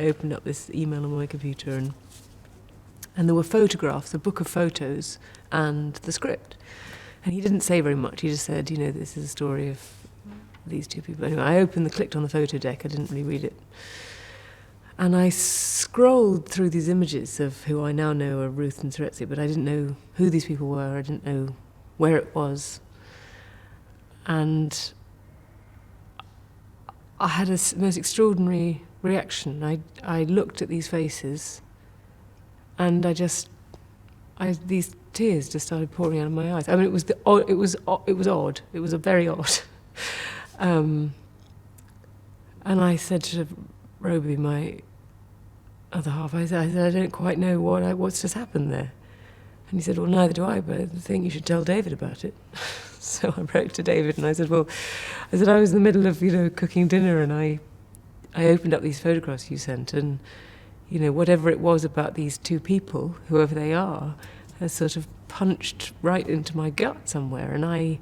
I opened up this email on my computer, and there were photographs, a book of photos, and the script. And he didn't say very much. He just said, this is a story of these two people. Anyway, I clicked on the photo deck. I didn't really read it. And I scrolled through these images of who I now know are Ruth and Seretse, but I didn't know who these people were. I didn't know where it was. And I had a most extraordinary reaction. I looked at these faces, and these tears just started pouring out of my eyes. I mean, it was odd. It was very odd. And I said to Roby, my other half, I said, I don't quite know what's just happened there. And he said, well, neither do I, but I think you should tell David about it. So I wrote to David and I said, I was in the middle of, cooking dinner, and I opened up these photographs you sent, and, whatever it was about these two people, whoever they are, has sort of punched right into my gut somewhere. And I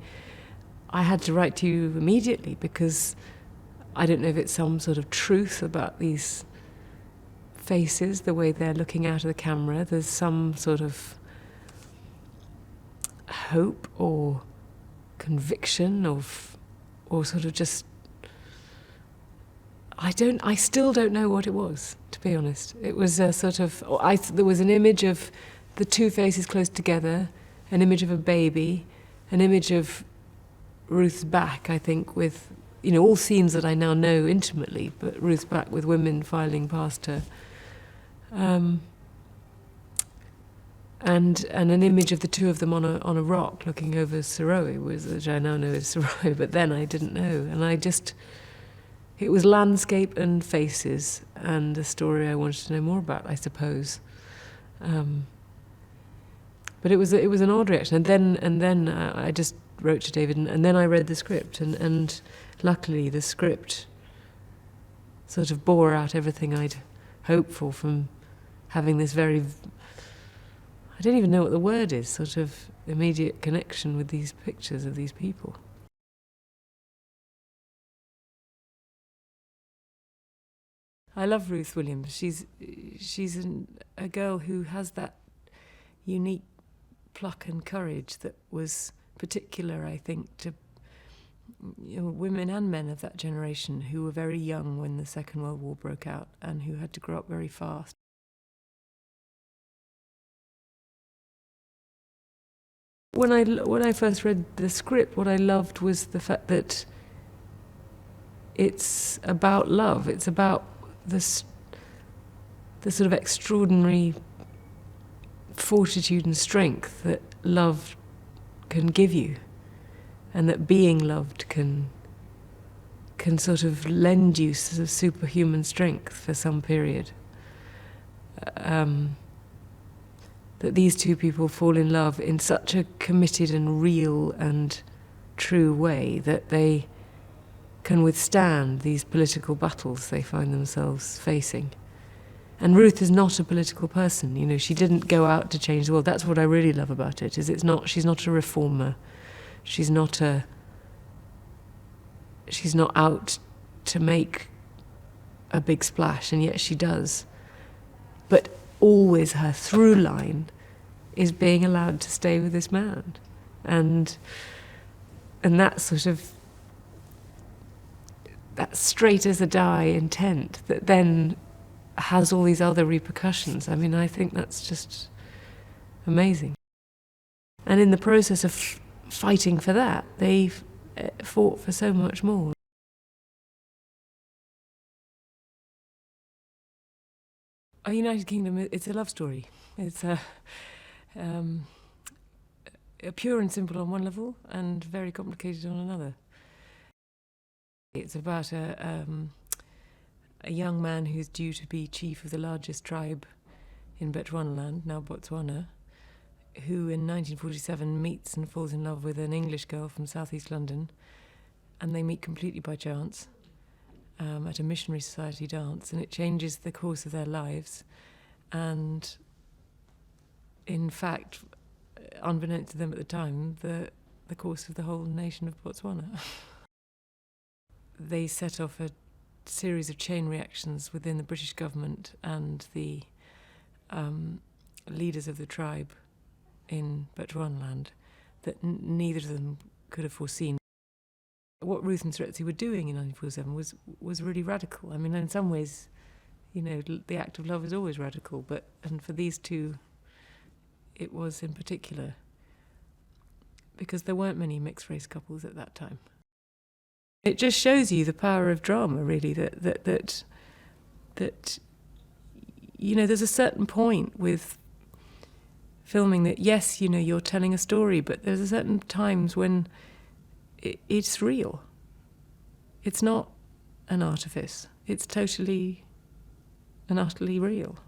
had to write to you immediately, because I don't know if it's some sort of truth about these faces, the way they're looking out of the camera. There's some sort of hope or conviction or sort of just... I still don't know what it was, to be honest. It was a sort of... there was an image of the two faces close together, an image of a baby, an image of Ruth's back, I think, with, all scenes that I now know intimately, but Ruth's back with women filing past her. And an image of the two of them on a rock looking over Siroe, which I now know is Siroe, but then I didn't know. And it was landscape and faces, and a story I wanted to know more about, I suppose. But it was an odd reaction. And then I just wrote to David, and then I read the script, and luckily the script sort of bore out everything I'd hoped for from having this very... I don't even know what the word is, sort of immediate connection with these pictures of these people. I love Ruth Williams. She's a girl who has that unique pluck and courage that was particular, I think, to women and men of that generation who were very young when the Second World War broke out and who had to grow up very fast. When I first read the script, what I loved was the fact that it's about love. It's about the sort of extraordinary fortitude and strength that love can give you, and that being loved can sort of lend you sort of superhuman strength for some period. That these two people fall in love in such a committed and real and true way that they can withstand these political battles they find themselves facing. And Ruth is not a political person, she didn't go out to change the world. That's what I really love about it, is she's not a reformer. She's not out to make a big splash, and yet she does. But always her through line is being allowed to stay with this man, and that sort of that straight as a die intent that then has all these other repercussions. I mean, I think that's just amazing. And in the process of fighting for that, they fought for so much more. A United Kingdom, it's a love story. It's a pure and simple on one level and very complicated on another. It's about a young man who's due to be chief of the largest tribe in Bechuanaland, now Botswana, who in 1947 meets and falls in love with an English girl from southeast London, and they meet completely by chance at a missionary society dance, and it changes the course of their lives. And in fact, unbeknownst to them at the time, the course of the whole nation of Botswana. They set off a series of chain reactions within the British government and the leaders of the tribe in Bechuanaland that neither of them could have foreseen. What Ruth and Seretse were doing in 1947 was really radical. I mean, in some ways, you know, the act of love is always radical, and for these two, it was in particular, because there weren't many mixed-race couples at that time. It just shows you the power of drama, really, that you know, there's a certain point with filming that, yes, you know, you're telling a story, but there's a certain times when it's real. It's not an artifice. It's totally and utterly real.